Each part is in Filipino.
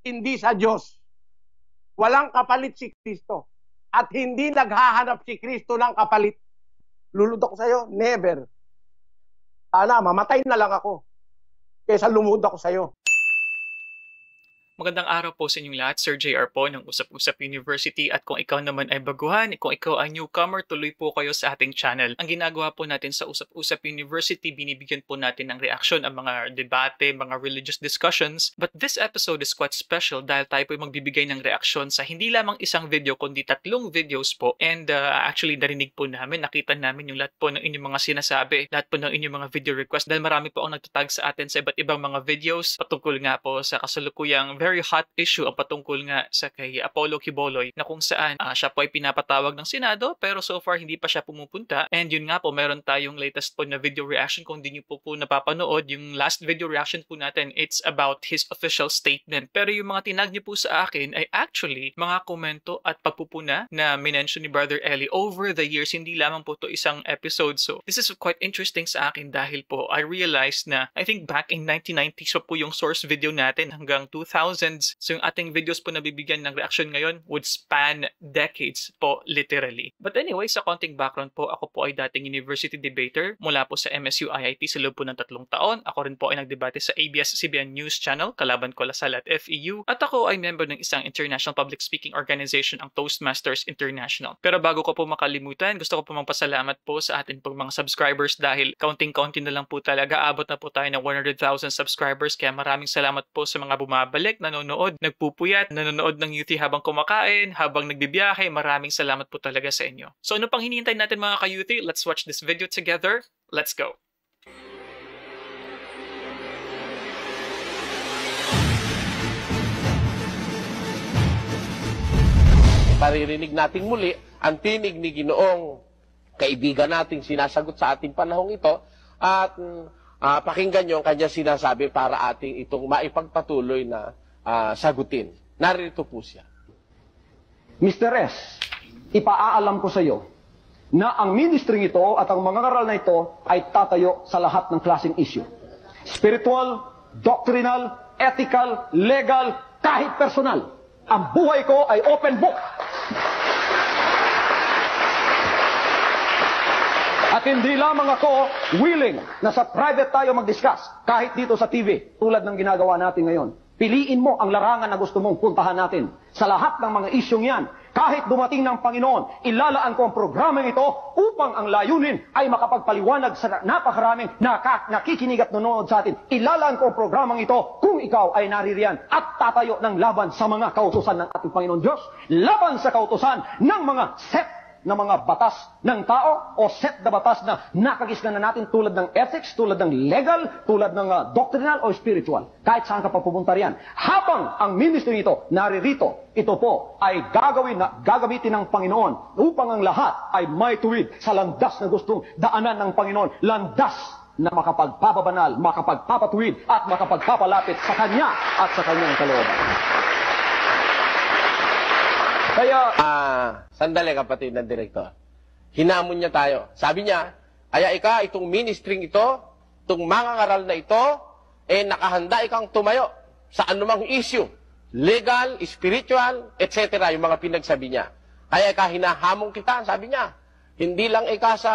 hindi sa Diyos. Walang kapalit si Kristo. At hindi naghahanap si Kristo ng kapalit. Luludok sa'yo? Never. Sana, mamatay na lang ako kaysa lumud ako sa'yo. Magandang araw po sa inyong lahat. Sir JR po ng Usap-Usap University, at kung ikaw naman ay baguhan, kung ikaw ay newcomer, tuloy po kayo sa ating channel. Ang ginagawa po natin sa Usap-Usap University, binibigyan po natin ng reaksyon ang mga debate, mga religious discussions. But this episode is quite special dahil tayo po ay magbibigay ng reaksyon sa hindi lamang isang video kundi 3 videos po. And actually narinig po namin, nakita namin yung lahat po ng inyong mga sinasabi, lahat po ng inyong mga video request dahil marami po ang nagtatag sa atin sa iba't ibang mga videos patungkol nga po sa kasalukuyang very hot issue ang patungkol nga sa kay Apollo Quiboloy, na kung saan siya po ay pinapatawag ng Senado pero so far hindi pa siya pumupunta. And yun nga po, meron tayong latest po na video reaction. Kung di nyo po napapanood yung last video reaction po natin, it's about his official statement. Pero yung mga tinag nyo po sa akin ay actually mga komento at pagpupuna na minention ni Brother Eli over the years. Hindi lamang po to isang episode. So this is quite interesting sa akin dahil po I realized na I think back in 1990s po yung source video natin hanggang 2000s. So yung ating videos po na bibigyan ng reaction ngayon would span decades po literally. But anyway, sa konting background po, ako po ay dating university debater mula po sa MSU IIT sa loob po ng 3 taon. Ako rin po ay nagdebate sa ABS-CBN News Channel, kalaban ko Lasal at FEU. At ako ay member ng isang international public speaking organization, ang Toastmasters International. Pero bago ko po makalimutan, gusto ko po magpasalamat po sa atin pong mga subscribers dahil kaunting-kaunti na lang po talaga. Abot na po tayo ng 100,000 subscribers. Kaya maraming salamat po sa mga bumabalik, nanonood, nagpupuyat, nanonood ng YouTube habang kumakain, habang nagbibiyahe. Maraming salamat po talaga sa inyo. So ano pang hinihintay natin mga ka-YouTube? Let's watch this video together. Let's go! Paririnig natin muli ang tinig ni Ginoong kaibigan nating sinasagot sa ating panahong ito at pakinggan nyo ang kanya sinasabi para ating itong maipagpatuloy na sagutin. Narito po siya. Mr. S, ipaaalam ko sa iyo na ang ministry ito at ang mga ngaral na ito ay tatayo sa lahat ng klaseng issue. Spiritual, doctrinal, ethical, legal, kahit personal. Ang buhay ko ay open book. At hindi lamang ako willing na sa private tayo mag-discuss, kahit dito sa TV, tulad ng ginagawa natin ngayon. Piliin mo ang larangan na gusto mong puntahan natin. Sa lahat ng mga isyong yan, kahit dumating ng Panginoon, ilalaan ko ang programang ito upang ang layunin ay makapagpaliwanag sa napakaraming nakikinig at nanonood sa atin. Ilalaan ko ang programang ito kung ikaw ay naririyan at tatayo ng laban sa mga kautusan ng ating Panginoon Diyos, laban sa kautusan ng mga set na mga batas ng tao o set na batas na nakagisnan na natin tulad ng ethics, tulad ng legal, tulad ng doctrinal o spiritual. Kahit saan ka pa pupunta riyan. Habang ang ministry nito naririto, ito po ay gagamitin ng Panginoon upang ang lahat ay may tuwid sa landas na gustong daanan ng Panginoon. Landas na makapagpapabanal, makapagpapatuwid at makapagpapalapit sa Kanya at sa Kanyang kalooban. Kaya, sandali kapatid na direktor. Hinamon niya tayo. Sabi niya, kaya itong ministering ito, itong mga ngaral na ito, nakahanda ikang tumayo sa anumang issue. Legal, spiritual, etc. Yung mga pinagsabi niya. Kaya hinahamon kita, sabi niya. Hindi lang sa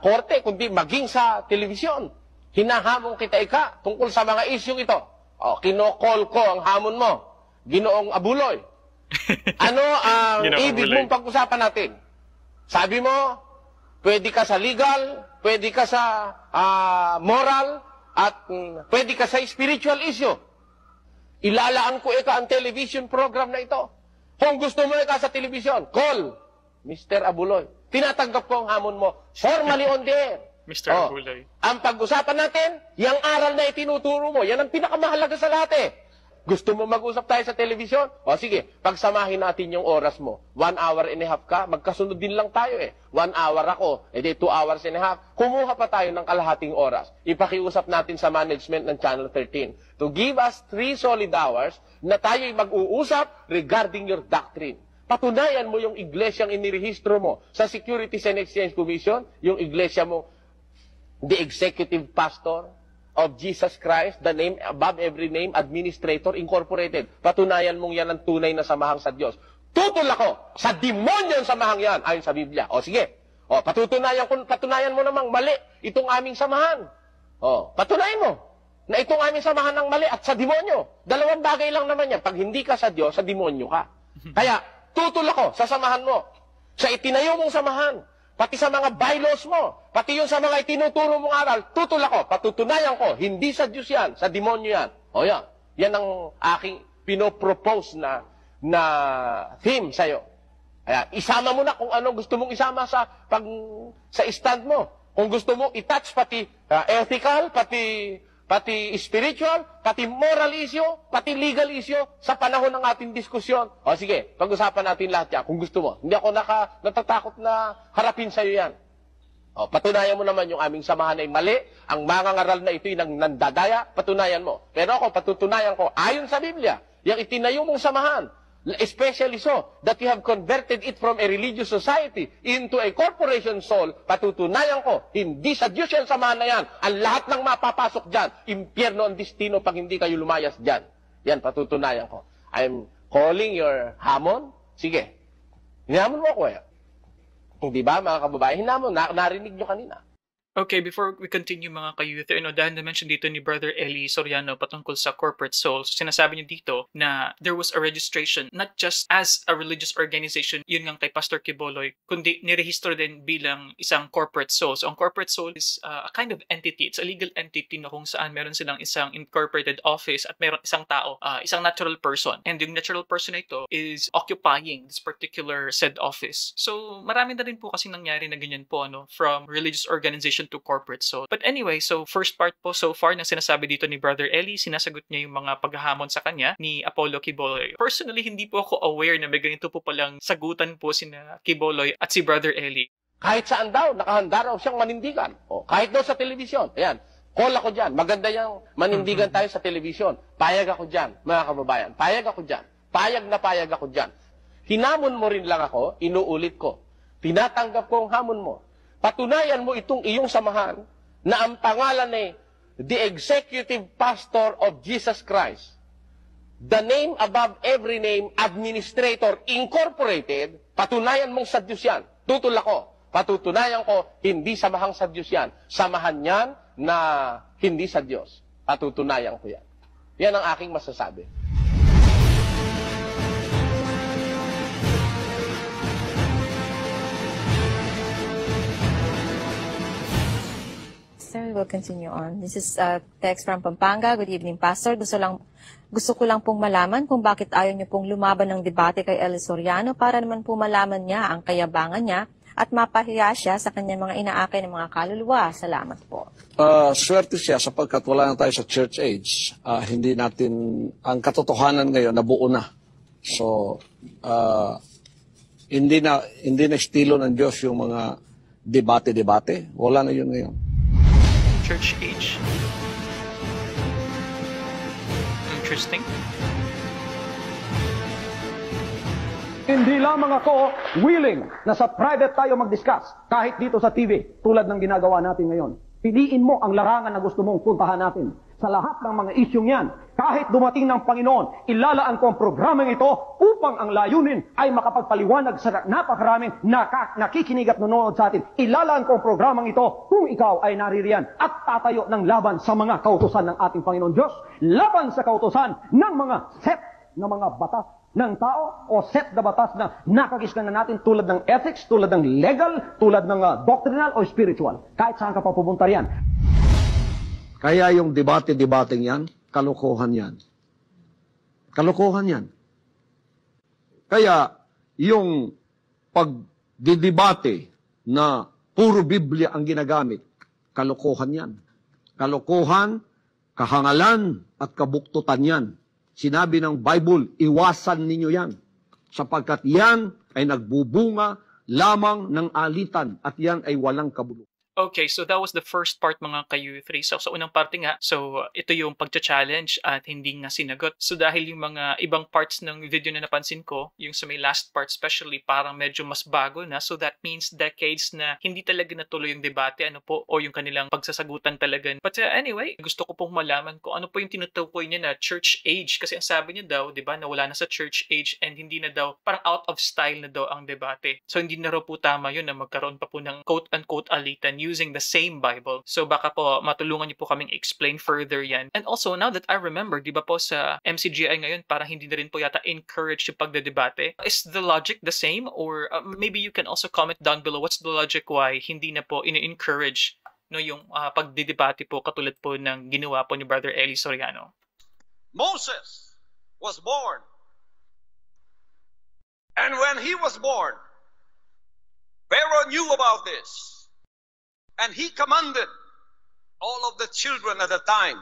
korte, kundi maging sa telebisyon. Hinahamon kita tungkol sa mga issue ito. Kinokol ko ang hamon mo. Ginoong Abuloy. Ano ang ibig mong pag-usapan natin? Sabi mo, pwede ka sa legal, pwede ka sa moral, at pwede ka sa spiritual issue. Ilalaan ko ang television program na ito. Kung gusto mo sa television, call Mr. Abuloy. Tinatanggap ko ang hamon mo. Formally on the air. Mr. Abuloy. Ang pag-usapan natin, yung aral na itinuturo mo, yan ang pinakamahalaga sa lahat Gusto mo mag-usap tayo sa telebisyon? O sige, pagsamahin natin yung oras mo. 1 hour and a half ka, magkasunod din lang tayo 1 hour ako, 2 hours and a half. Kumuha pa tayo ng kalahating oras. Ipakiusap natin sa management ng Channel 13 to give us 3 solid hours na tayo'y mag-uusap regarding your doctrine. Patunayan mo yung iglesyang inirehistro mo sa Securities and Exchange Commission, yung iglesia mo, the executive pastor, of Jesus Christ, the name above every name, Administrator Incorporated. Patunayan mong yan ang tunay na samahang sa Diyos. Tutol ako sa demonyo ang samahang yan, ayon sa Biblia. O sige, patunayan mo namang mali itong aming samahan. Patunayan mo na itong aming samahan ng mali at sa demonyo. Dalawang bagay lang naman yan. Pag hindi ka sa Diyos, sa demonyo ka. Kaya, tutol ako sa samahan mo. Sa itinayo mong samahan. Pati sa mga bylaws mo. Pati yung sa mga itinuturo mong aral. Tutol ako. Patutunayan ko. Hindi sa Diyos yan. Sa demonyo yan. O yan. Yan ang aking pinopropose na theme sa'yo. Kaya, isama mo na kung ano gusto mong isama sa stand mo. Kung gusto mo i-touch pati ethical, pati spiritual, pati moral issue, pati legal issue sa panahon ng ating diskusyon. O sige, pag-usapan natin lahat yan kung gusto mo. Hindi ako natatakot na harapin sa'yo yan. Patunayan mo naman yung aming samahan ay mali, ang mangangaral na ito'y nandadaya, patunayan mo. Pero ako, patutunayan ko, ayon sa Biblia, yung itinayo mong samahan, especially so, that you have converted it from a religious society into a corporation soul, patutunayan ko, hindi sa Diyos yan samahan na yan. Ang lahat ng mapapasok dyan, impyerno ang destino pag hindi kayo lumayas dyan. Yan, patutunayan ko. I'm calling your hamon. Sige. Hinamon mo ako eh. Hindi ba, mga kababae? Hinamon, narinig nyo kanina. Okay, before we continue mga ka-youth, dahil na-mention dito ni Brother Eli Soriano patungkol sa corporate soul, so sinasabi niya dito na there was a registration, not just as a religious organization, yun nga kay Pastor Quiboloy, kundi nirehistro din bilang isang corporate soul. So ang corporate soul is a kind of entity. It's a legal entity na kung saan meron silang isang incorporated office at meron isang tao, isang natural person. And yung natural person na ito is occupying this particular said office. So marami na rin po kasi nangyari na ganyan po, from religious organization to corporate soul. But anyway, so first part po so far na sinasabi dito ni Brother Eli, sinasagot niya yung mga paghahamon sa kanya ni Apollo Quiboloy. Personally, hindi po ako aware na may ganito po palang sagutan po sina Quiboloy at si Brother Eli. Kahit saan daw, nakahanda raw siyang manindigan. Kahit daw sa telebisyon. Ayan, call ako dyan. Maganda yung manindigan tayo sa telebisyon. Payag ako dyan, mga kababayan. Payag ako dyan. Payag na payag ako dyan. Hinamon mo rin lang ako, inuulit ko. Tinatanggap ko ang hamon mo. Patunayan mo itong iyong samahan na ang pangalan ay the Executive Pastor of Jesus Christ, the name above every name, Administrator Incorporated. Patunayan mong sa Diyos yan. Tutol ako. Patutunayan ko, hindi samahang sa Diyos yan. Samahan yan na hindi sa Diyos. Patutunayan ko yan. Yan ang aking masasabi. Sir, we'll continue on. This is a text from Pampanga. Good evening, Pastor. Gusto ko lang pong malaman kung bakit ayaw niyo pong lumaban ng debate kay Eli Soriano para naman po malaman niya ang kayabangan niya at mapahiya siya sa kanyang mga inaakay ng mga kaluluwa. Salamat po. Swerte siya sapagkat wala na tayo sa church age. Hindi natin, ang katotohanan ngayon, nabuo na. So, hindi na estilo ng Diyos yung mga debate-debate. Wala na yun ngayon. Church age. Interesting. Hindi lamang ako willing na sa private tayo mag-discuss, kahit dito sa TV, tulad ng ginagawa natin ngayon. Piliin mo ang larangan na gusto mong puntahan natin. Sa lahat ng mga isyong yan, kahit dumating ng Panginoon, ilalaan ko ang programang ito upang ang layunin ay makapagpaliwanag sa napakaraming nakikinig at nanonood sa atin. Ilalaan ko ang programang ito kung ikaw ay naririyan at tatayo ng laban sa mga kautusan ng ating Panginoon Diyos, laban sa kautusan ng mga set na mga batas ng tao o set na batas na nakagisnan na natin tulad ng ethics, tulad ng legal, tulad ng doctrinal o spiritual. Kahit saan ka pa pupunta riyan. Kaya yung debate-debating yan, kalokohan yan. Kalokohan yan. Kaya yung pagdidebate na puro Biblia ang ginagamit, kalokohan yan. Kalokohan, kahangalan at kabuktutan yan. Sinabi ng Bible, iwasan ninyo yan. Sapagkat yan ay nagbubunga lamang ng alitan at yan ay walang kabuluhan. Okay, so that was the first part mga ka-U3. So sa unang parte nga, so ito yung pagcha-challenge at hindi nga sinagot. So dahil yung mga ibang parts ng video na napansin ko, yung sa may last part especially, parang medyo mas bago na. So that means decades na hindi talaga natuloy yung debate, ano po, o yung kanilang pagsasagutan talaga. But anyway, gusto ko pong malaman kung ano po yung tinutukoy niya na church age. Kasi ang sabi niya daw, di ba, na wala na sa church age and hindi na daw, parang out of style na daw ang debate. So hindi na raw po tama yun na magkaroon pa po ng quote-unquote alitan using the same Bible. So baka po matulungan niyo po kaming explain further yan. And also, now that I remember, di ba po sa MCGI ngayon, parang hindi na rin po yata encourage yung pagdedebate. Is the logic the same? Or maybe you can also comment down below what's the logic why hindi na po in-encourage no, yung pagdedebate po katulad po ng ginawa po ni Brother Eli Soriano. Moses was born. And when he was born, Pharaoh knew about this. And he commanded all of the children at the time,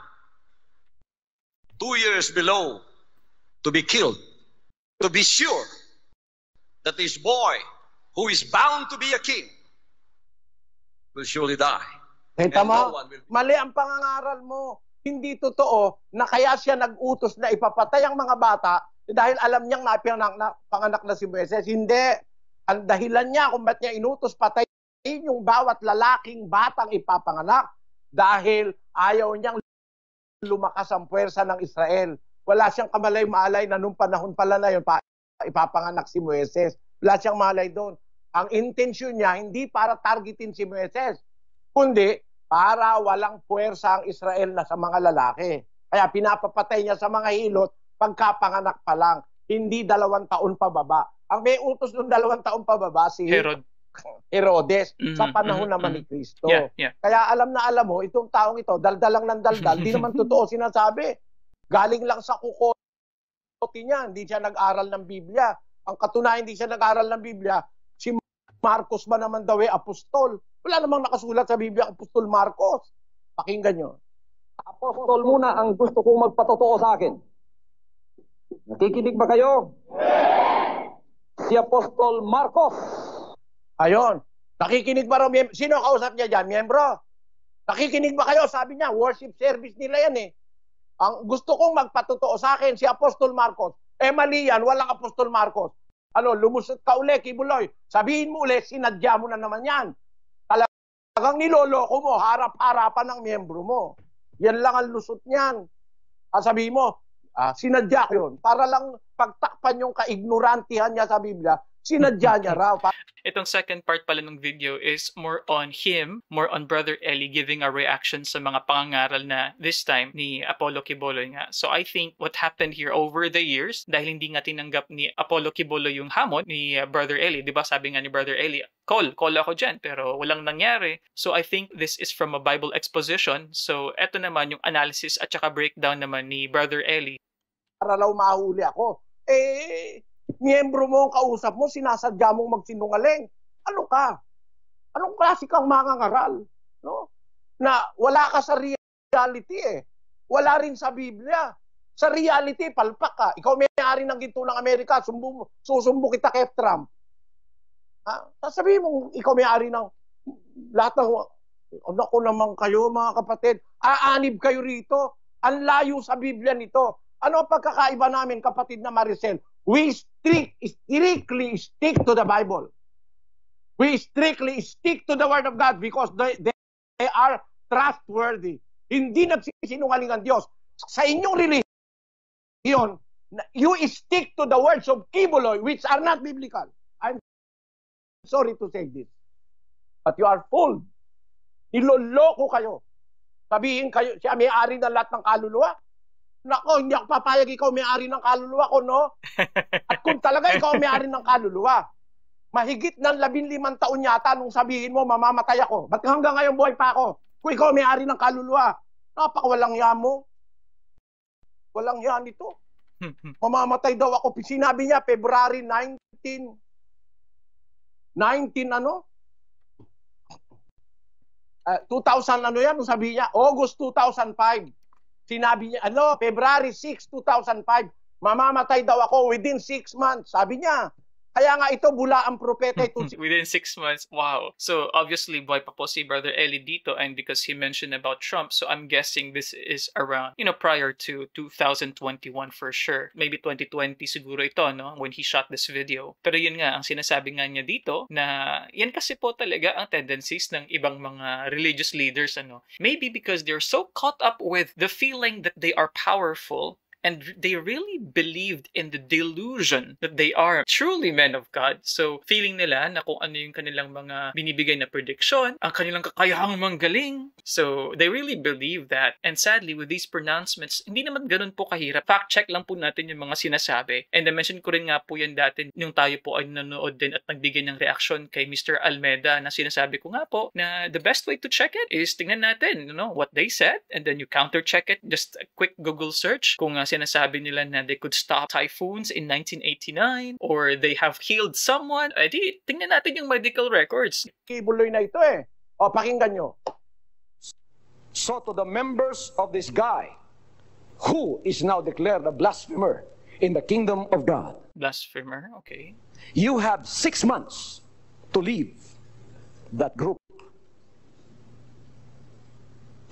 2 years below, to be killed, to be sure that this boy, who is bound to be a king, will surely die. Kita And no mo, one will be. mali ang pangangaral mo. Hindi totoo na kaya siya nag-utos na ipapatay ang mga bata dahil alam niyang panganak na si Moises. Hindi. Ang dahilan niya kung ba't niya inutos patayin yung bawat lalaking batang ipapanganak dahil ayaw niyang lumakas ang puwersa ng Israel. Wala siyang kamalay-malay na nung panahon pala na yun, ipapanganak si Moises. Wala siyang malay doon. Ang intensyon niya, hindi para targetin si Moises, kundi para walang puwersa ang Israel na sa mga lalaki. Kaya pinapapatay niya sa mga hilot pagkapanganak pa lang, hindi 2 taon pababa. Ang may utos ng 2 taon pababa si Herodes sa panahon naman ni Kristo. Yeah. Kaya alam na alam mo, itong taong ito, daldalang ng daldal, di naman totoo sinasabi. Galing lang sa kukote niya, hindi siya nag-aral ng Biblia. Ang katunayan, hindi siya nag-aral ng Biblia, si Marcos ba naman daw apostol? Wala namang nakasulat sa Biblia, Apostol Marcos. Pakinggan nyo. Apostol muna ang gusto kong magpatotoo sa akin. Nakikinig ba kayo? Si Apostol Marcos. Ayon. Nakikinig ba raw? Sino kausap niya dyan? Miyembro? Nakikinig ba kayo? Sabi niya, worship service nila yan eh. Ang gusto kong magpatotoo sa akin, si Apostol Marcos. Mali yan, walang Apostol Marcos. Lumusot ka uli, Kibuloy. Sabihin mo uli, sinadya mo na naman yan. Talagang niloloko mo, harap-harapan ng miyembro mo. Yan lang ang lusot niyan. Sabihin mo, sinadya ko yun. Para lang pagtakpan yung kaignorantihan niya sa Biblia, sinadya niya raw. Itong second part pala ng video is more on him, more on Brother Eli giving a reaction sa mga pangangaral na this time ni Apollo Quiboloy nga. So I think what happened here over the years, dahil hindi nga tinanggap ni Apollo Quiboloy yung hamon ni Brother Eli, di ba sabi nga ni Brother Eli, call ako dyan, pero walang nangyari. So I think this is from a Bible exposition. So eto naman yung analysis at saka breakdown naman ni Brother Eli. Para lang mahuli ako. Miyembro mo ang kausap mo, sinasadya mong magsinungaling. Ano ka? Anong klase kang mangangaral? No? Na wala ka sa reality eh. Wala rin sa Biblia. Sa reality, palpak ka. Ikaw may-ari ng ginto ng Amerika, susumbo kita kay Trump. Sasabihin mo, ikaw may-ari ng lahat ng... Naku naman kayo mga kapatid. Aanib kayo rito. Ang layo sa Biblia nito. Ano ang pagkakaiba namin, kapatid na Maricel? We strictly stick to the Bible. We strictly stick to the Word of God because they are trustworthy. Hindi nagsisinungaling ang Diyos. Sa inyong religion, you stick to the words of Kibuloy which are not biblical. I'm sorry to say this. But you are fooled. Niloloko kayo. Sabihin kayo, siya may-ari ng lahat ng kaluluwa. Nako, hindi ako papayag ikaw may-ari ng kaluluwa ko, no? At kung talaga ikaw may-ari ng kaluluwa, mahigit ng 15 taon yata nung sabihin mo, mamamatay ako. Ba't hanggang ngayon buhay pa ako? Kung ikaw may-ari ng kaluluwa, napakawalang yan mo. Walang yan ito. Mamamatay daw ako. Sinabi niya, February 19 ano? 2000 ano yan? Sabi niya, August 2005. Sinabi niya, February 6, 2005, mamamatay daw ako within 6 months. Sabi niya. Kaya nga ito, bula ang propeta ito. Within 6 months, wow. So obviously, boy pa po si Brother Eli dito, and because he mentioned about Trump, so I'm guessing this is around, prior to 2021 for sure. Maybe 2020 siguro ito, no? When he shot this video. Pero yun nga, ang sinasabi nga niya dito, na yan kasi po talaga ang tendencies ng ibang mga religious leaders, ano? Maybe because they're so caught up with the feeling that they are powerful, and they really believed in the delusion that they are truly men of God. So, feeling nila na kung ano yung kanilang mga binibigay na prediction, ang kanilang kakayahang manggaling. So, they really believe that. And sadly, with these pronouncements, hindi naman ganun po kahirap. Fact-check lang po natin yung mga sinasabi. And I-mention ko rin nga po yan dati nung tayo po ay nanonood din at nagbigay ng reaksyon kay Mr. Almeda, na sinasabi ko nga po na the best way to check it is tingnan natin, what they said, and then you counter-check it. Just a quick Google search kung sinasabi nila na they could stop typhoons in 1989 or they have healed someone. Di, tingnan natin yung medical records. Kibuloy na ito eh. O, pakinggan nyo. So to the members of this guy, who is now declared a blasphemer in the kingdom of God, Blasphemer, okay. you have 6 months to leave that group.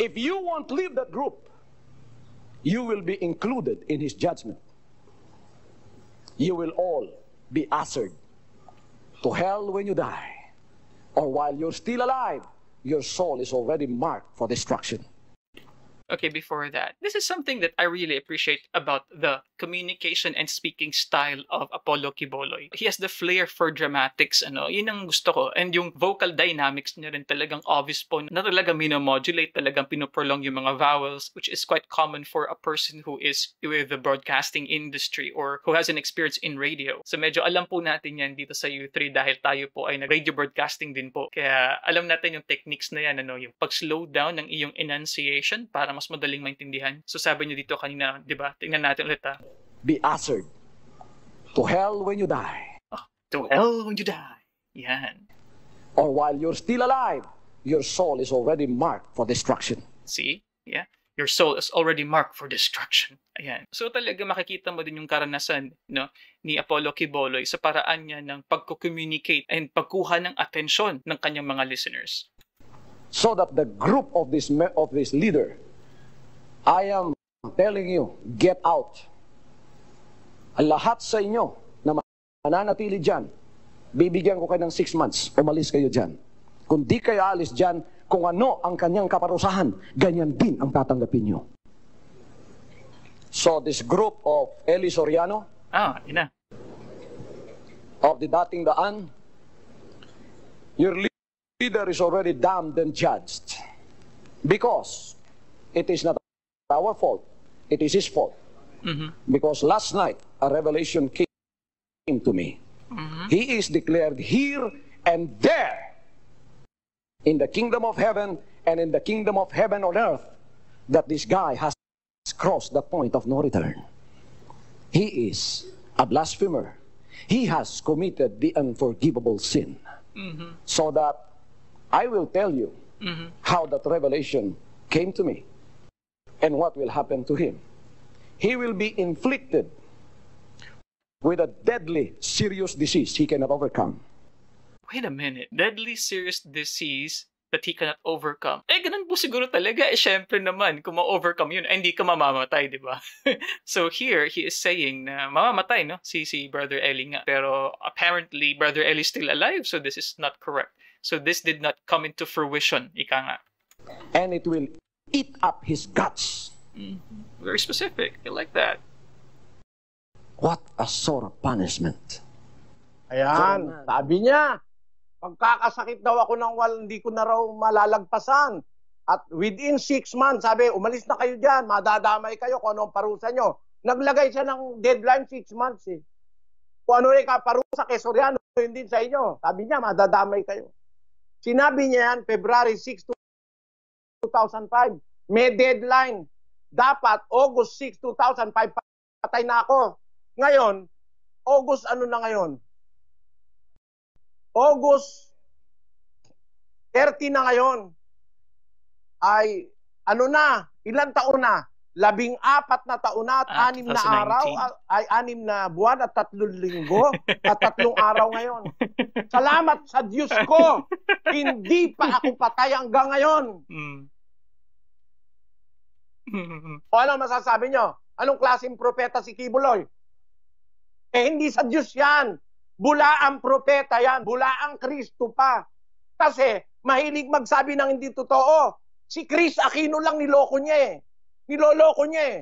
If you won't leave that group, you will be included in his judgment. You will all be ushered to hell when you die. Or while you're still alive, your soul is already marked for destruction. Okay, before that, this is something that I really appreciate about the communication and speaking style of Apollo Quiboloy. He has the flair for dramatics, yun ang gusto ko. And yung vocal dynamics niya rin talagang obvious po na talagang minomodulate, talagang pinoprolong yung mga vowels, which is quite common for a person who is with the broadcasting industry or who has an experience in radio. So medyo alam po natin yan dito sa U3 dahil tayo po ay nag-radio broadcasting din po. Kaya alam natin yung techniques na yan, yung pag-slow down ng iyong enunciation para mas madaling maintindihan. So sabi niyo dito kanina, di ba? Tingnan natin ulit ha. Be ushered to hell when you die. Oh, to hell when you die. Yan. Or while you're still alive, your soul is already marked for destruction. See? Yeah. Your soul is already marked for destruction. Ayan. So talaga makikita mo din yung karanasan ni Apollo Quiboloy sa paraan niya ng pagko-communicate and pagkuha ng atensyon ng kanyang mga listeners. So that the group of this leader, I am telling you, get out. Lahat sa inyo na mananatili dyan, bibigyan ko kayo ng 6 months. Umalis kayo dyan. Kung di kayo alis dyan, kung ano ang kanyang kaparusahan, ganyan din ang tatanggapin nyo. So this group of Eli Soriano, yun na. of the Dating Daan, your leader is already damned and judged. Because it is not our fault, it is his fault. Because last night, a revelation came to me. He is declared here and there in the kingdom of heaven and in the kingdom of heaven on earth that this guy has crossed the point of no return. He is a blasphemer. He has committed the unforgivable sin. So that I will tell you how that revelation came to me and what will happen to him. He will be inflicted with a deadly, serious disease he cannot overcome. Wait a minute. Deadly serious disease that he cannot overcome. Ganun po siguro talaga. Syempre naman, kung ma-overcome yun, hindi ka mamamatay, di ba? So here, he is saying na mamamatay, no? Si Brother Eli nga. Pero apparently, Brother Eli is still alive, so this is not correct. So this did not come into fruition, ika nga. And it will eat up his guts. Very specific. I like that. What a sort of punishment. Ayan, sabi niya, pagkakasakit daw ako ng hindi ko na raw malalagpasan. At within 6 months, sabi, umalis na kayo dyan, madadamay kayo kung anong parusa nyo. Naglagay siya ng deadline 6 months eh. Kung ano rin kaparusa kay Soriano, yun din sa inyo. Sabi niya, madadamay kayo. Sinabi niya yan, February 6, 2005. May deadline. Dapat August 6, 2005, patay na ako. Ngayon, August ano na ngayon? August 30 na ngayon. Ay, ano na? Ilang taon na? 14 na taon na at 6 na 2019. araw, ay 6 na buwan at 3 linggo at 3 araw ngayon. Salamat sa Diyos ko, hindi pa ako patay hanggang ngayon. O ano masasabi nyo? Anong klaseng propeta si Kibuloy? Hindi sa Diyos yan. Bula ang propeta yan. Bula ang Kristo pa. Kasi mahilig magsabi ng hindi totoo. Si Chris Aquino lang niloko niya eh. Niloloko niya eh.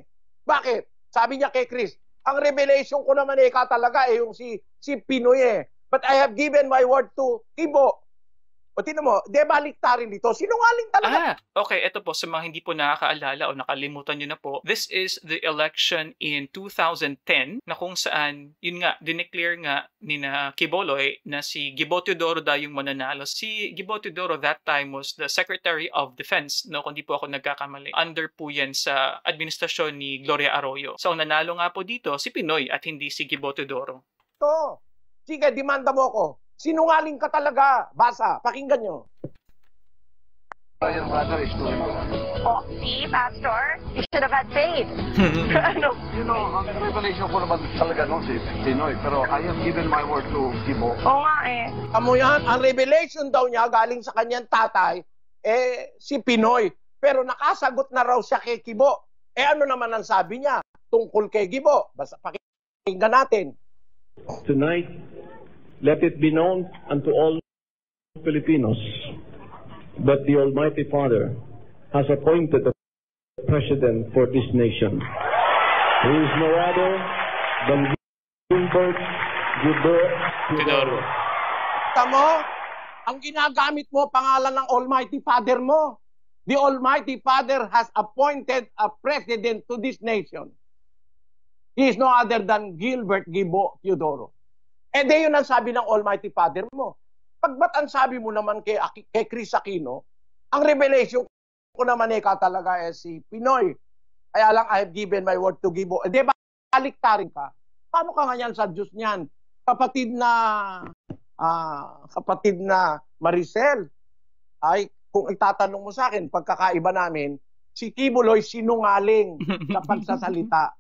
Bakit? Sabi niya kay Chris, ang revelation ko naman talaga yung si Pinoy eh. But I have given my word to Kibo. O tinan mo, baliktarin dito. Sinungaling talaga. Okay. Ito po, sa mga hindi po nakakaalala o nakalimutan nyo na po, this is the election in 2010 na kung saan, yun nga, dineclare nga ni na Quiboloy na si Gibo Teodoro daw yung mananalo. Si Gibo Teodoro that time was the Secretary of Defense, no, kung di po ako nagkakamali. Under po yan sa administrasyon ni Gloria Arroyo. So, ang nanalo nga po dito, si Pinoy at hindi si Gibo Teodoro. Ito. Sige, demanda mo ako. Sinungaling ka talaga. Basa, pakinggan nyo. Oh, see, Pastor? You should have had faith. Ano? You know, ang revelation ko naman talaga no, si Pinoy, pero I have given my word to Kibo. Oo nga eh. Amo yan, ang revelation daw niya galing sa kanyang tatay, si Pinoy. Pero nakasagot na raw siya kay Kibo. Ano naman ang sabi niya tungkol kay Kibo? Basta pakinggan natin. Tonight, let it be known unto all Filipinos that the Almighty Father has appointed a president for this nation. He is no other than Gilbert Gibo Teodoro. Tamo, ang ginagamit mo pangalan ng Almighty Father mo. The Almighty Father has appointed a president to this nation. He is no other than Gilbert Gibo Teodoro. Yun ang sabi ng Almighty Father mo. Ba't ang sabi mo naman kay Chris Aquino, ang revelation ko naman talaga si Pinoy. Kaya lang I have given my word to Gibo. Baliktarin ka. Paano ka ganyan sa Diyos niyan? Kapatid na Maricel, ay kung itatanong mo sa akin, pagkakaiba namin, si Kibuloy sinungaling sa pagsasalita.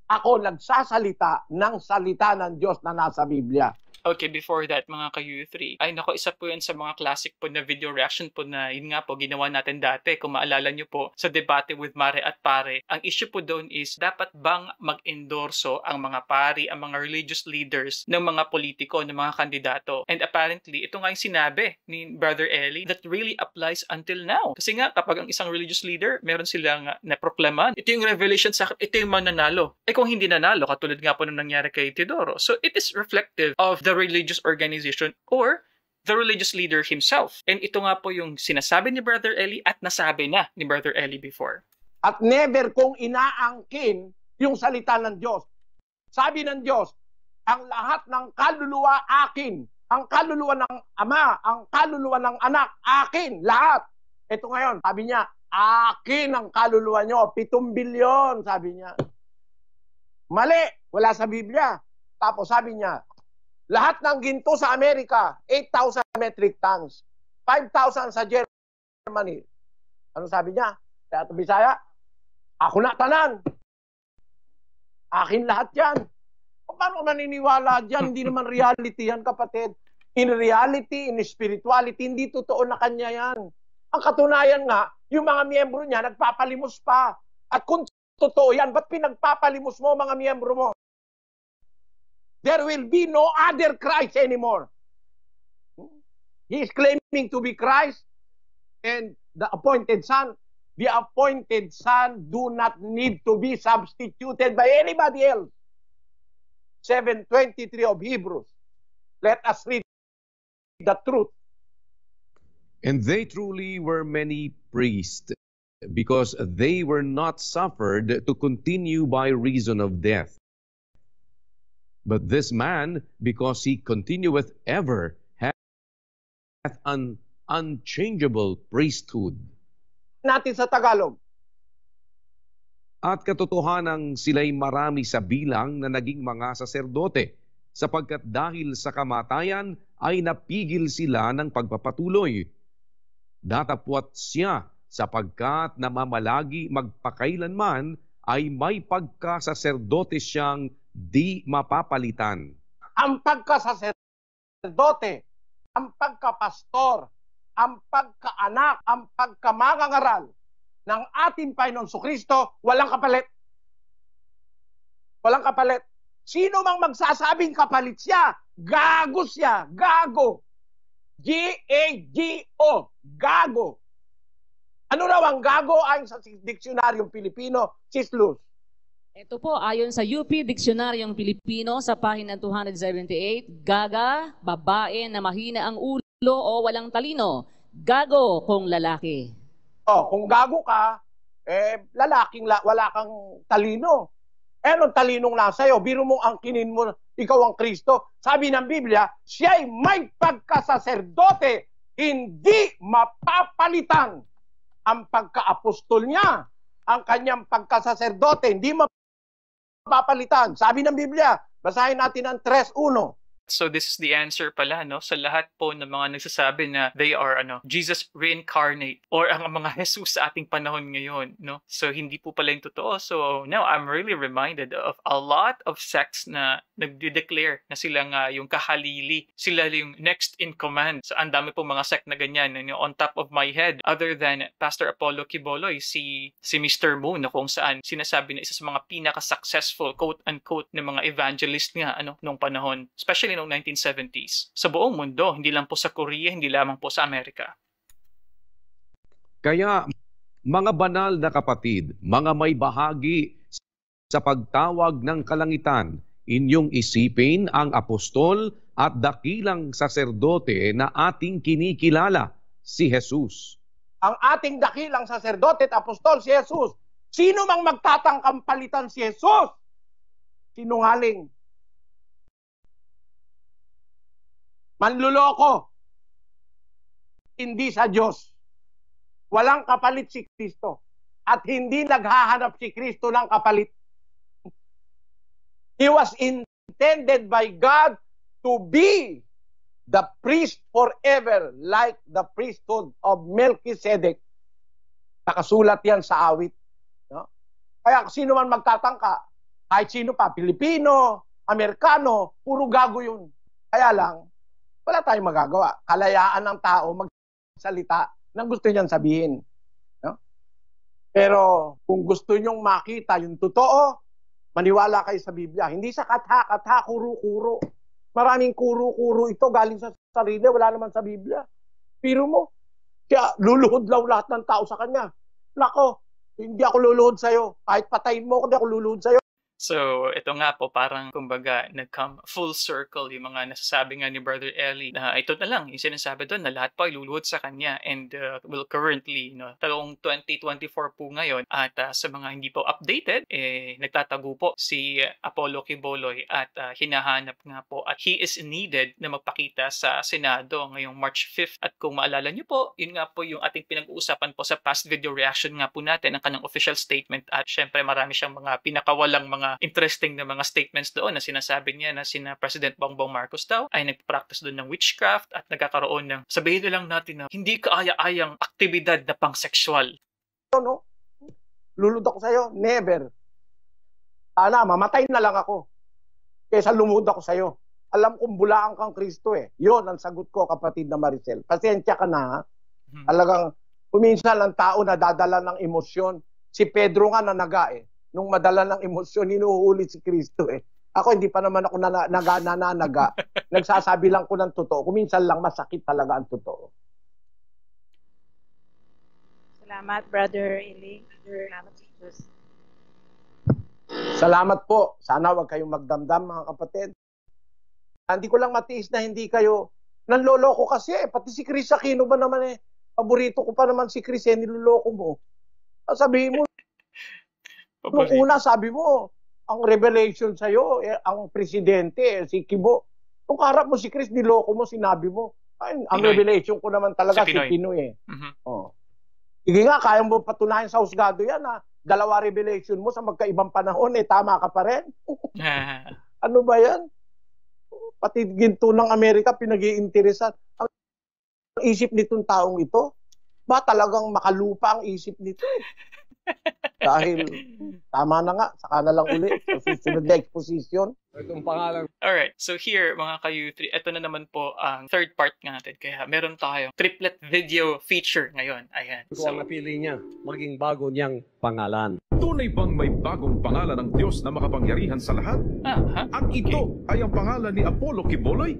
Ako nagsasalita ng salita ng Diyos na nasa Biblia. Okay, before that, mga ka-U3, ay nako, isa po yan sa mga classic po na video reaction po na yun nga po, ginawa natin dati. Kung maalala nyo po, sa debate with Mare at Pare, ang issue po doon is, dapat bang mag-endorso ang mga pari, ang mga religious leaders ng mga politiko, ng mga kandidato? And apparently, ito nga yung sinabi ni Brother Eli that really applies until now. Kasi nga, kapag ang isang religious leader, meron silang naproklaman, ito yung revelation sa akin, ito yung mananalo. Kung hindi nanalo, katulad nga po nung nangyari kay Teodoro. So, it is reflective of the religious organization or the religious leader himself. And ito nga po yung sinasabi ni Brother Eli at nasabi na ni Brother Eli before. At never kong inaangkin yung salita ng Diyos. Sabi ng Diyos, ang lahat ng kaluluwa akin. Ang kaluluwa ng Ama, ang kaluluwa ng Anak, akin. Lahat. Ito ngayon, sabi niya, akin ang kaluluwa nyo. 7 bilyon, sabi niya. Mali, wala sa Biblia. Tapos sabi niya, lahat ng ginto sa Amerika, 8,000 metric tons. 5,000 sa Germany. Ano sabi niya? Kaya ito Bisaya, ako na tanan. Akin lahat yan. O paano maniniwala dyan? Hindi naman reality yan, kapatid. In reality, in spirituality, hindi totoo na kanya yan. Ang katunayan nga, yung mga miyembro niya, nagpapalimos pa. At kung totoo yan, ba't pinagpapalimos mo mga miyembro mo? There will be no other Christ anymore. He is claiming to be Christ and the appointed Son. The appointed Son do not need to be substituted by anybody else. 7:23 of Hebrews. Let us read the truth. And they truly were many priests, because they were not suffered to continue by reason of death. But this man, because he continueth ever, hath an unchangeable priesthood. Natin sa Tagalog. At katotohanang sila'y marami sa bilang na naging mga saserdote, sapagkat dahil sa kamatayan ay napigil sila ng pagpapatuloy. Datapwat siya sapagkat namamalagi magpakailanman ay may pagkasaserdote siyang di mapapalitan. Ang pagkasaserdote, ang pagkapastor, ang pagkaanak, ang pagkamangangaral ng ating Panginoon Kristo, walang kapalit. Walang kapalit. Sino mang magsasabing kapalit siya, gago siya, gago. G-A-G-O, gago. Ano raw ang gago ayon sa Diksionaryong Pilipino, Sis Luz? Ito po, ayon sa UP Diksionaryong Pilipino sa pahina 278, gaga, babae na mahina ang ulo o walang talino. Gago kung lalaki. Kung gago ka, wala kang talino. Anong talinong nasa iyo? Biro mo angkinin mo, ikaw ang Kristo. Sabi ng Biblia, siya'y may pagkasaserdote, hindi mapapalitan. Ang pagka-apostol niya, ang kanyang pagkasaserdote, hindi mapapalitan. Sabi ng Biblia, basahin natin ang 3:1. So this is the answer pala, no, sa lahat po ng mga nagsasabi na they are Jesus reincarnate or ang mga Jesus sa ating panahon ngayon, no. So hindi po pala yung totoo. So now I'm really reminded of a lot of sects na nagde-declare na sila nga yung kahalili, sila yung next in command. So ang dami po mga sect na ganyan, on top of my head, other than Pastor Apollo Quiboloy, si Mr. Moon, na kung saan sinasabi na isa sa mga pinaka-successful quote unquote na mga evangelist nga nung panahon, especially noong 1970s. Sa buong mundo, hindi lang po sa Korea, hindi lamang po sa Amerika. Kaya, mga banal na kapatid, mga may bahagi sa pagtawag ng kalangitan, inyong isipin ang apostol at dakilang saserdote na ating kinikilala, si Jesus. Ang ating dakilang saserdote at apostol, si Jesus. Sino mang magtatangkang palitan si Jesus? Sinungaling. Manluloko. Hindi sa Diyos. Walang kapalit si Kristo. At hindi naghahanap si Kristo ng kapalit. He was intended by God to be the priest forever, like the priesthood of Melchizedek. Nakasulat yan sa awit. No? Kaya sino man magtatangka, kahit sino pa, Pilipino, Amerikano, puro gago yun. Kaya lang, wala tayong magagawa. Kalayaan ng tao magsalita ng gusto niyang sabihin. No? Pero kung gusto niyong makita yung totoo, maniwala kayo sa Biblia. Hindi sa katha, kuro-kuro. Maraming kuro-kuro ito galing sa sarili, wala naman sa Biblia. Pero mo, kaya luluhod lang lahat ng tao sa kanya. Nako, hindi ako luluhod sa'yo. Kahit patayin mo ako, hindi ako luluhod sa'yo. So, ito nga po, parang kumbaga, nag-come full circle yung mga nasasabi nga ni Brother Eli na ito na lang, yung sinasabi doon na lahat po ay luluhod sa kanya. And currently, taong 2024 po ngayon at sa mga hindi po updated, nagtatago po si Apollo Quiboloy at hinahanap nga po at he is needed na magpakita sa Senado ngayong March 5th. At kung maalala nyo po, yun nga po yung ating pinag-uusapan po sa past video reaction nga po natin, ang kanyang official statement at syempre marami siyang mga pinakawalang mga interesting na mga statements doon na sinasabi niya na sina President Bongbong Marcos daw ay nagpa-practice doon ng witchcraft at nagkakaroon ng, sabihin na lang natin na hindi kaaya-ayang aktibidad na pang-sexual. No? Lulod ako sa'yo? Never. Sana, mamatay na lang ako kaysa lumud ako sa'yo. Alam kong bulaan kang Kristo eh. Yun ang sagot ko, kapatid na Maricel. Pasensya ka na ha. Talagang kuminsan ang tao na dadala ng emosyon. Si Pedro nga nanaga eh. Nung madala ng emosyon, hinuhuli si Kristo eh. Ako hindi pa naman ako nananaga. Nagsasabi lang ko ng totoo. Kuminsan lang masakit talaga ang totoo. Salamat, Brother Eli. Salamat, Jesus. Salamat po. Sana wag kayong magdamdam, mga kapatid. Hindi ko lang matiis na hindi kayo nanloloko kasi eh. Pati si Chris Aquino ba naman eh. Paborito ko pa naman si Chris eh. Niloloko mo. Sabihin mo, nung una sabi mo, ang revelation sa'yo, ang presidente, si Kibo. Kung karap mo si Chris, niloko mo, sinabi mo. Ay, ang revelation ko naman talaga si Pinoy eh. Oh. Sige nga, kaya mo patunayan sa husgado yan ha. Dalawa revelation mo sa magkaibang panahon eh, tama ka pa rin. Ano ba yan? Pati ginto ng Amerika, pinag-iinteresan. Ang isip nitong taong ito, ba talagang makalupa ang isip nito eh. Dahil tama na nga, saka na lang uli sa susunod na exposition. Itong pangalan. Alright, so here mga ka-U3, ito na naman po ang third part natin. Kaya meron tayong triplet video feature ngayon. Ayan. Ito ang napili niya, maging bago niyang pangalan. Tunay bang may bagong pangalan ng Diyos na makapangyarihan sa lahat? At ito ay ang pangalan ni Apollo Quiboloy?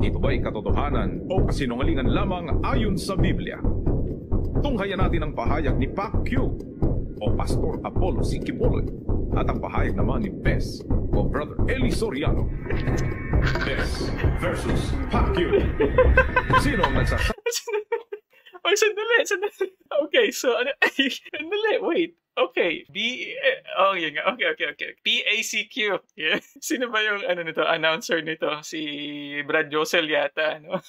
Ito ba'y katotohanan o kasinungalingan lamang ayon sa Biblia? Tunghayan natin ang pahayag ni Pacquiao o Pastor Apollo C. Quiboloy at ang pahayag naman ni Bes o Brother Eli Soriano. Bes versus Pacquiao. Sino ang nagsasabi? Oh, sandali. Okay, so ano? Sandali, wait. Okay, yun nga. Okay. PACQ. Yeah. Sino ba yung announcer nito? Si Brad Josel yata, no?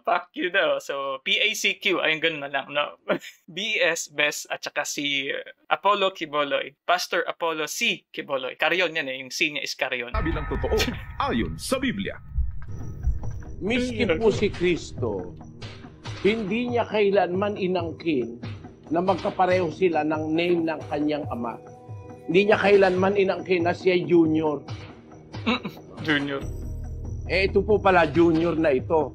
Pacquiao daw. So, PACQ, ayun ganun na lang, no? BS, at saka si Apollo Quiboloy. Pastor Apollo C. Quiboloy. Carrion yan yung C niya is Carrion. Sabi ng totoo, ayon sa Biblia. Miski po si Kristo, hindi niya kailanman inangkin na magkapareho sila ng name ng kanyang ama. Hindi niya kailanman inangkin na siya junior. Junior. Ito po pala junior na ito.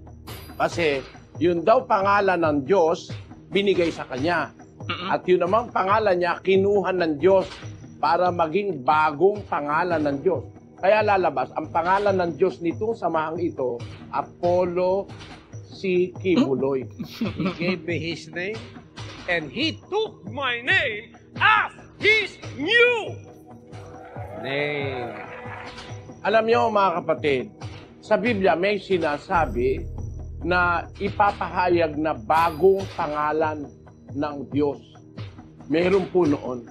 Kasi yun daw pangalan ng Diyos, binigay sa kanya. At yun namang pangalan niya, kinuha ng Diyos para maging bagong pangalan ng Diyos. Kaya lalabas, ang pangalan ng Diyos nitong samahang ito, Apollo C. Quiboloy. He gave me his name, and he took my name as his new name. Alam niyo mga kapatid, sa Biblia may sinasabi na ipapahayag na bagong pangalan ng Diyos. Meron po noon.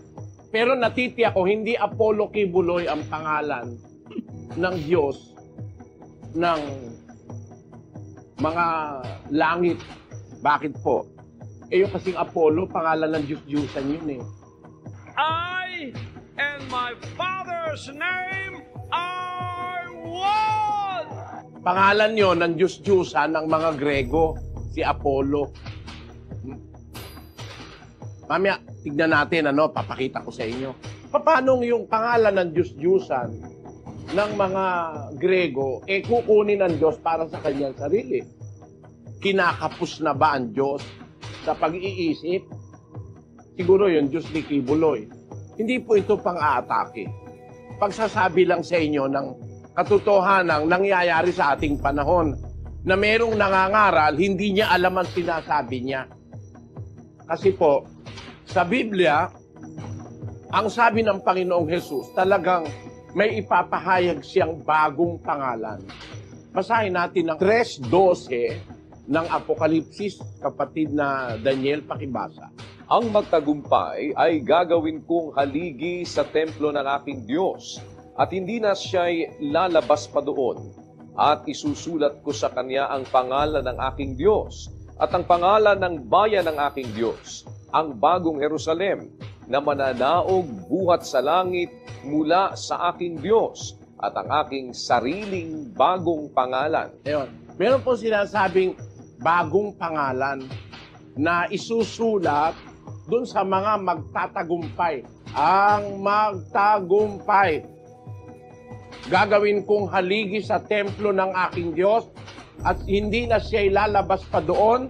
Pero natitiyak ko, hindi Apollo Quiboloy ang pangalan ng Diyos ng mga langit. Bakit po? Yung kasing Apollo, pangalan ng Diyos-Diyusan yun eh. I and my Father's name are one! Pangalan yon ng Diyos-Diyusan ng mga Grego, si Apollo. Mamaya, tignan natin, papakita ko sa inyo. Paano yung pangalan ng Diyos-Diyusan ng mga Grego, kukunin ng Diyos para sa kanyang sarili? Kinakapos na ba ang Diyos sa pag-iisip? Siguro yun, Diyos ni Quiboloy. Hindi po ito pang-aatake. Pagsasabi lang sa inyo ng katotohanang nangyayari sa ating panahon na merong nangangaral, hindi niya alam ang sinasabi niya. Kasi po, sa Biblia, ang sabi ng Panginoong Hesus, talagang may ipapahayag siyang bagong pangalan. Basahin natin ang 3:12 ng Apokalipsis, kapatid na Daniel, pakibasa. Ang magtagumpay ay gagawin kong haligi sa templo ng aking Diyos, at hindi na siya'y lalabas pa doon. At isusulat ko sa kanya ang pangalan ng aking Diyos, at ang pangalan ng bayan ng aking Diyos, ang bagong Jerusalem, na mananaog buhat sa langit mula sa aking Diyos, at ang aking sariling bagong pangalan. Ayun. Meron po sinasabing bagong pangalan na isusulat dun sa mga magtatagumpay. Ang magtagumpay. Gagawin kong haligi sa templo ng aking Diyos at hindi na siya ilalabas pa doon.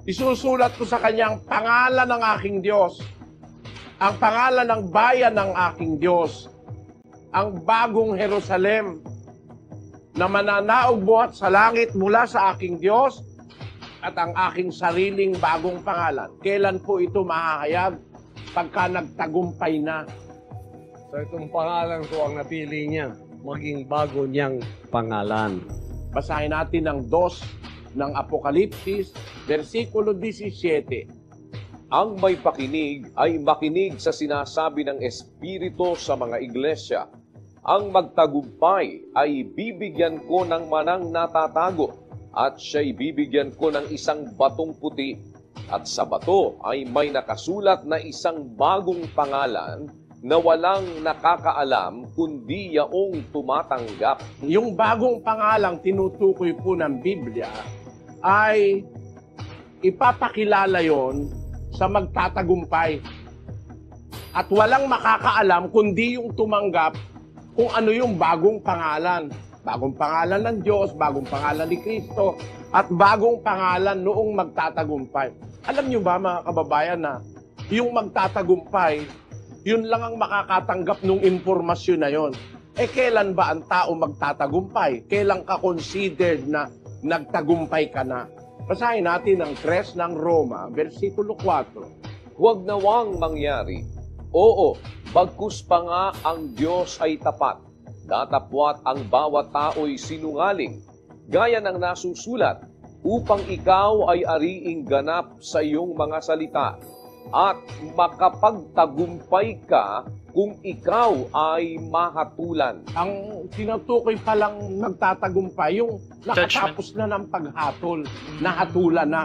Isusulat ko sa kanyang pangalan ng aking Diyos, ang pangalan ng bayan ng aking Diyos, ang bagong Jerusalem na mananaog buhat sa langit mula sa aking Diyos, at ang aking sariling bagong pangalan. Kailan po ito mahahayag? Pagka nagtagumpay na. So itong pangalan ko ang napili niya, maging bago niyang pangalan. Basahin natin ang 2 ng Apokalipsis, versikulo 17. Ang may pakinig ay makinig sa sinasabi ng Espiritu sa mga iglesia. Ang magtagumpay ay bibigyan ko ng manang natatago, at siya'y bibigyan ko ng isang batong puti, at sa bato ay may nakasulat na isang bagong pangalan na walang nakakaalam kundi yaong tumatanggap. Yung bagong pangalang tinutukoy po ng Biblia ay ipapakilala yon sa magtatagumpay. At walang makakaalam kundi yung tumanggap kung ano yung bagong pangalan. Bagong pangalan ng Diyos, bagong pangalan ni Kristo, at bagong pangalan noong magtatagumpay. Alam nyo ba mga kababayan na yung magtatagumpay, yun lang ang makakatanggap ng impormasyon na yon. Kailan ba ang tao magtatagumpay? Kailan ka considered na nagtagumpay ka na? Basahin natin ang 3 ng Roma, versikulo 4. Huwag nawang mangyari. Oo, bagkus pa nga ang Diyos ay tapat. Datapwat ang bawat tao'y sinungaling. Gaya ng nasusulat, upang ikaw ay ariing ganap sa iyong mga salita at makapagtagumpay ka kung ikaw ay mahatulan. Ang tinutukoy palang nagtatagumpay, yung nakatapos na ng paghatol, nahatulan na.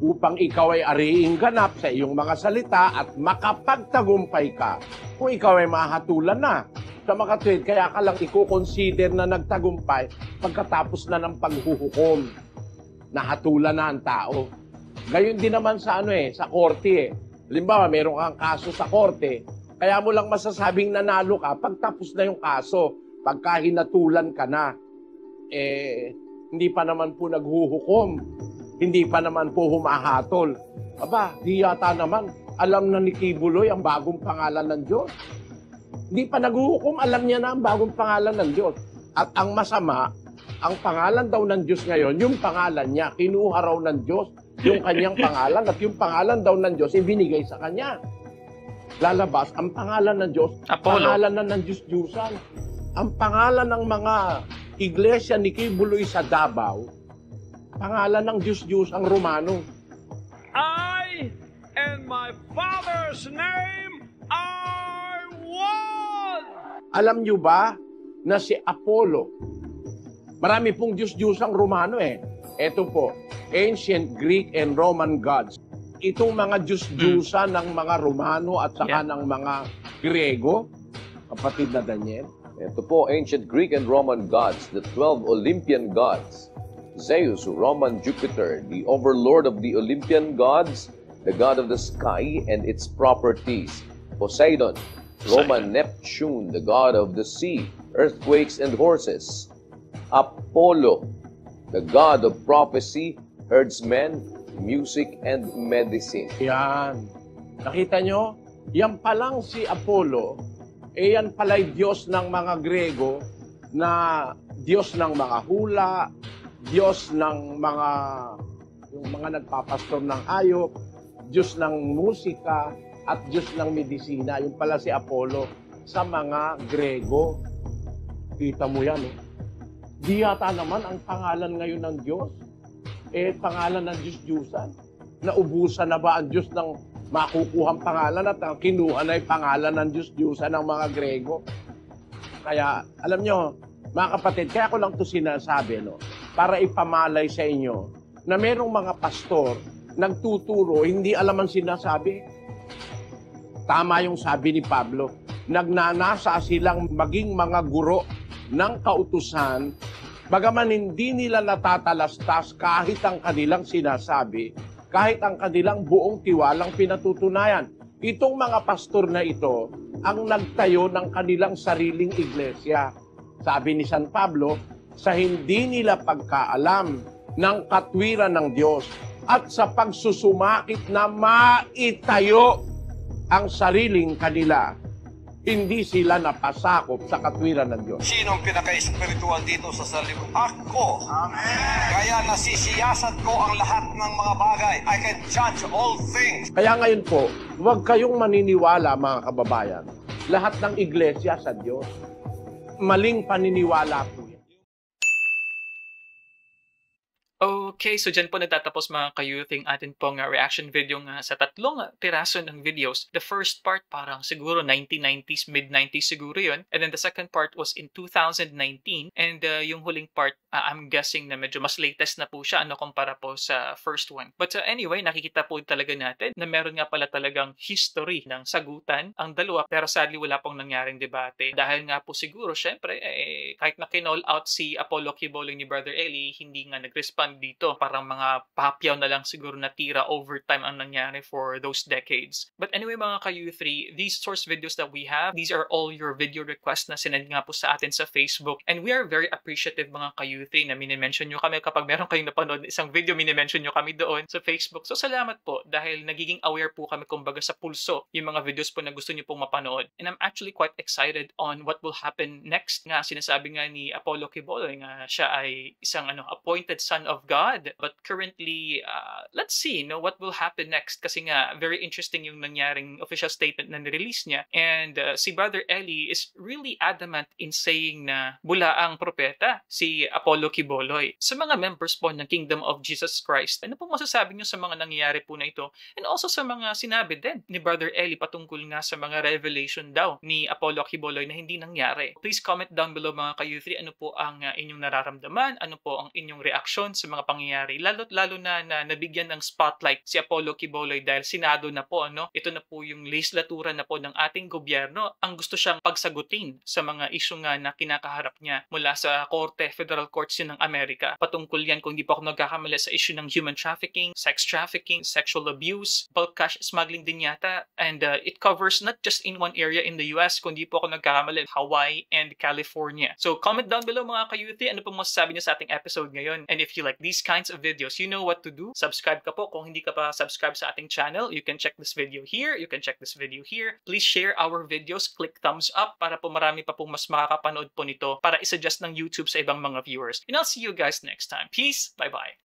Upang ikaw ay ariing ganap sa iyong mga salita at makapagtagumpay ka kung ikaw ay mahatulan na. Sa makatwid, kaya ka lang i-consider na nagtagumpay pagkatapos na ng paghuhukom. Nahatulan na ang tao. Gayon din naman sa sa korte. Halimbawa, meron kang kaso sa korte, kaya mo lang masasabing nanalo ka pagtapos na yung kaso. Pagka hinatulan ka na, hindi pa naman po naghuhukom. Hindi pa naman po humahatol. Aba, di yata naman alam na ni Kibuloy ang bagong pangalan ng Diyos. Hindi pa naghuhukom, alam niya na ang bagong pangalan ng Diyos. At ang masama, ang pangalan daw ng Diyos ngayon, yung pangalan niya, kinuha raw ng Diyos yung kanyang pangalan at yung pangalan daw ng Diyos ibinigay sa kanya. Lalabas, ang pangalan ng Diyos, pangalan na ng Diyos-Diyusan. Ang pangalan ng mga iglesia ni Kibuloy sa Davao, pangalan ng Diyos ang Romano. I and my Father's name are one! Alam nyo ba na si Apollo, marami pong Diyos ang Romano Ito po, ancient Greek and Roman gods. Itong mga Diyos-Diyusan ng mga Romano at saka ng mga Griego, kapatid na Daniel. Ito po, ancient Greek and Roman gods, the 12 Olympian gods. Zeus, Roman Jupiter, the overlord of the Olympian gods, the god of the sky and its properties. Poseidon, Roman Neptune, the god of the sea, earthquakes and horses. Apollo, the god of prophecy, herdsmen, music and medicine. Yan. Nakita nyo? Yan palang si Apollo, yan pala'y Diyos ng mga Grego na Diyos ng mga hula, Diyos ng yung mga nagpapastor ng hayop, Diyos ng musika, at Diyos ng medisina. Yung pala si Apollo sa mga Grego. Kita mo yan, Di yata naman ang pangalan ngayon ng Diyos, pangalan ng Diyos-Diyusan. Naubusan na ba ang Diyos ng makukuhang pangalan at ang kinuha na yung pangalan ng Diyos-Diyusan ng mga Grego? Kaya, alam nyo, mga kapatid, kaya ko lang ito sinasabi, para ipamalay sa inyo na merong mga pastor nagtuturo, hindi alam ang sinasabi. Tama yung sabi ni Pablo, nagnanasa silang maging mga guro ng kautusan, bagaman hindi nila natatalastas kahit ang kanilang sinasabi, kahit ang kanilang buong tiwalang pinatutunayan. Itong mga pastor na ito ang nagtayo ng kanilang sariling iglesia. Sabi ni San Pablo, sa hindi nila pagkaalam ng katwiran ng Diyos at sa pagsusumakit na maitayo ang sariling kanila, hindi sila napasakop sa katwiran ng Diyos. Sinong pinaka-espiritual dito sa sarili ko? Ako. Amen. Kaya nasisiyasat ko ang lahat ng mga bagay. I can judge all things. Kaya ngayon po, huwag kayong maniniwala mga kababayan. Lahat ng iglesia sa Diyos. Maling paniniwala po yan. Okay, so dyan po natatapos mga ka-youth yung atin pong reaction video nga sa tatlong piraso ng videos. The first part parang siguro 1990s, mid-90s siguro yun. And then the second part was in 2019. And yung huling part, I'm guessing na medyo mas latest na po siya kumpara po sa first one. But anyway, nakikita po talaga natin na meron nga pala talagang history ng sagutan ang dalawa. Pero sadly wala pong nangyaring debate. Dahil nga po siguro, syempre, kahit na kinall out si Apollo Kibuloy ni Brother Eli, hindi nga nag-respond dito dito. Parang mga papyaw na lang siguro na tira over time ang nangyari for those decades. But anyway mga ka-U3, these source videos that we have, these are all your video requests na sinend nga po sa atin sa Facebook. And we are very appreciative mga ka-U3 na minimension nyo kami kapag meron kayong napanood na isang video, minimension nyo kami doon sa Facebook. So salamat po dahil nagiging aware po kami kumbaga sa pulso yung mga videos po na gusto nyo pong mapanood. And I'm actually quite excited on what will happen next. Nga sinasabi nga ni Apollo Quiboloy nga siya ay isang appointed son of God. But currently, let's see what will happen next. Kasi nga, very interesting yung nangyaring official statement na nirelease niya. And si Brother Eli is really adamant in saying na bulaang propeta si Apollo Quiboloy. Sa mga members po ng Kingdom of Jesus Christ, ano po masasabi niyo sa mga nangyayari po na ito? And also sa mga sinabi din ni Brother Eli patungkol nga sa mga revelation daw ni Apollo Quiboloy na hindi nangyari. Please comment down below mga ka-U3, ano po ang inyong nararamdaman, ano po ang inyong reaksyon sa mga pangyayari, lalo na nabigyan ng spotlight si Apollo Quiboloy dahil Senado na po, ito na po yung legislatura na po ng ating gobyerno ang gusto siyang pagsagutin sa mga isyu nga na kinakaharap niya mula sa Korte, Federal Courts yun ng Amerika. Patungkol yan, kung hindi po ako nagkakamali, sa issue ng human trafficking, sex trafficking, sexual abuse, bulk cash smuggling din yata, and it covers not just in one area in the US, kundi po ako nagkakamali, Hawaii and California. So comment down below mga ka-U3, ano pong masasabi niyo sa ating episode ngayon. And if you like these kinds of videos, you know what to do. Subscribe ka po. Kung hindi ka pa subscribe sa ating channel, you can check this video here, you can check this video here. Please share our videos, click thumbs up para po marami pa pong mas makakapanood po nito para isa-suggest ng YouTube sa ibang mga viewers. And I'll see you guys next time. Peace, bye-bye.